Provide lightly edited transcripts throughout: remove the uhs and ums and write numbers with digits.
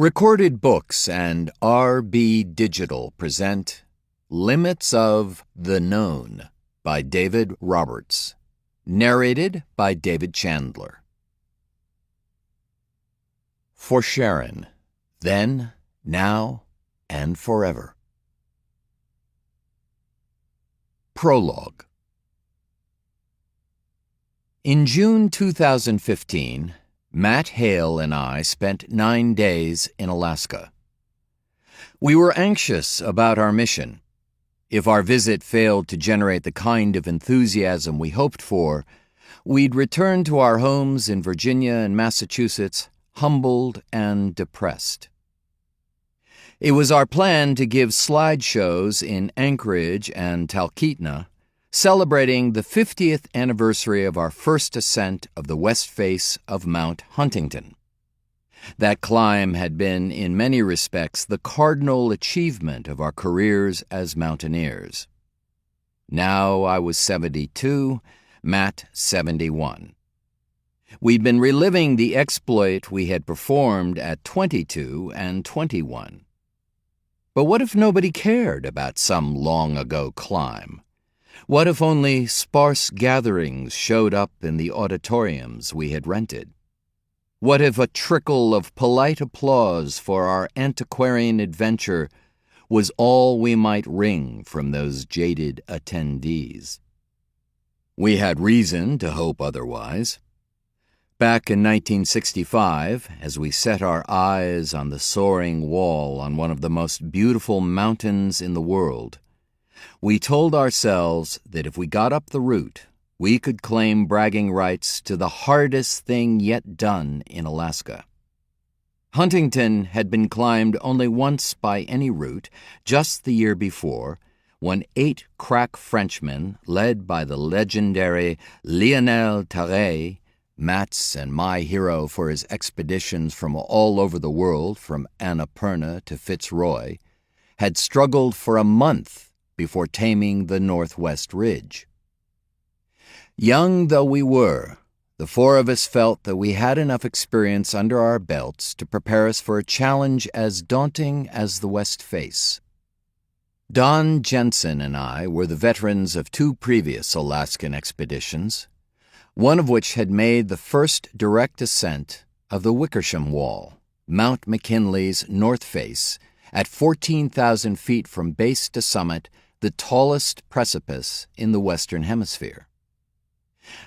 Recorded Books and RB Digital present Limits of the Known by David Roberts. Narrated by David Chandler. For Sharon, then, now, and forever. Prologue. In June 2015, Matt Hale and I spent 9 days in Alaska. We were anxious about our mission. If our visit failed to generate the kind of enthusiasm we hoped for, we'd return to our homes in Virginia and Massachusetts, humbled and depressed. It was our plan to give slideshows in Anchorage and Talkeetna, celebrating the 50th anniversary of our first ascent of the west face of Mount Huntington. That climb had been, in many respects, the cardinal achievement of our careers as mountaineers. Now I was 72, Matt 71. We'd been reliving the exploit we had performed at 22 and 21. But what if nobody cared about some long-ago climb? What if only sparse gatherings showed up in the auditoriums we had rented? What if a trickle of polite applause for our antiquarian adventure was all we might wring from those jaded attendees? We had reason to hope otherwise. Back in 1965, as we set our eyes on the soaring wall on one of the most beautiful mountains in the world, we told ourselves that if we got up the route, we could claim bragging rights to the hardest thing yet done in Alaska. Huntington had been climbed only once by any route, just the year before, when 8 crack Frenchmen, led by the legendary Lionel Terray, Matt's and my hero for his expeditions from all over the world, from Annapurna to Fitzroy, had struggled for a month before taming the Northwest Ridge. Young though we were, the 4 of us felt that we had enough experience under our belts to prepare us for a challenge as daunting as the West Face. Don Jensen and I were the veterans of 2 previous Alaskan expeditions, one of which had made the first direct ascent of the Wickersham Wall, Mount McKinley's north face, at 14,000 feet from base to summit, the tallest precipice in the Western Hemisphere.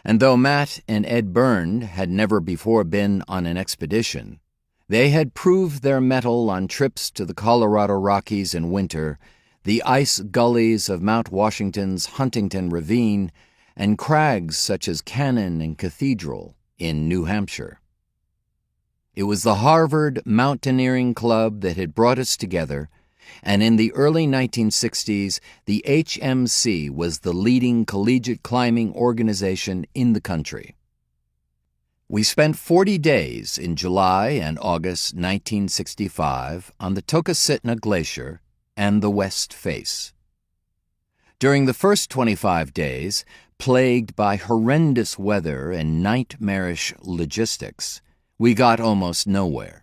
And though Matt and Ed Byrne had never before been on an expedition, they had proved their mettle on trips to the Colorado Rockies in winter, the ice gullies of Mount Washington's Huntington Ravine, and crags such as Cannon and Cathedral in New Hampshire. It was the Harvard Mountaineering Club that had brought us together, and in the early 1960s, the HMC was the leading collegiate climbing organization in the country. We spent 40 days in July and August 1965 on the Tokasitna Glacier and the West Face. During the first 25 days, plagued by horrendous weather and nightmarish logistics, we got almost nowhere.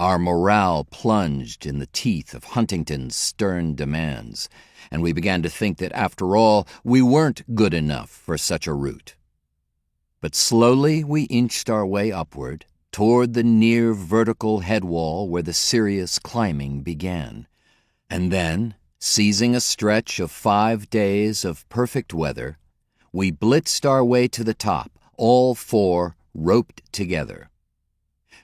Our morale plunged in the teeth of Huntington's stern demands, and we began to think that, after all, we weren't good enough for such a route. But slowly we inched our way upward, toward the near vertical headwall where the serious climbing began. And then, seizing a stretch of 5 days of perfect weather, we blitzed our way to the top, all 4 roped together.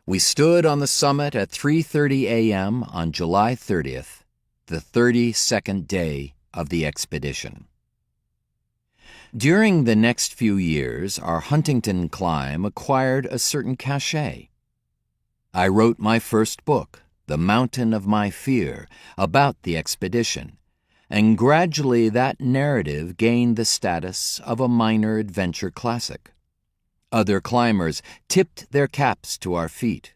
We stood on the summit at 3:30 a.m. on July 30th, the 32nd day of the expedition. During the next few years, our Huntington climb acquired a certain cachet. I wrote my first book, The Mountain of My Fear, about the expedition, and gradually that narrative gained the status of a minor adventure classic. Other climbers tipped their caps to our feat.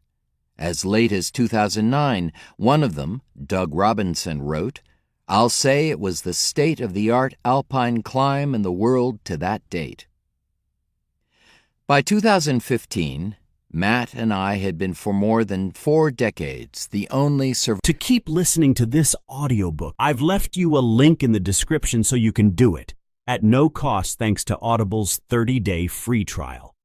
As late as 2009, one of them, Doug Robinson, wrote, "I'll say it was the state-of-the-art alpine climb in the world to that date." By 2015, Matt and I had been for more than 4 decades the only survivors. To keep listening to this audiobook, I've left you a link in the description so you can do it at no cost thanks to Audible's 30-day free trial.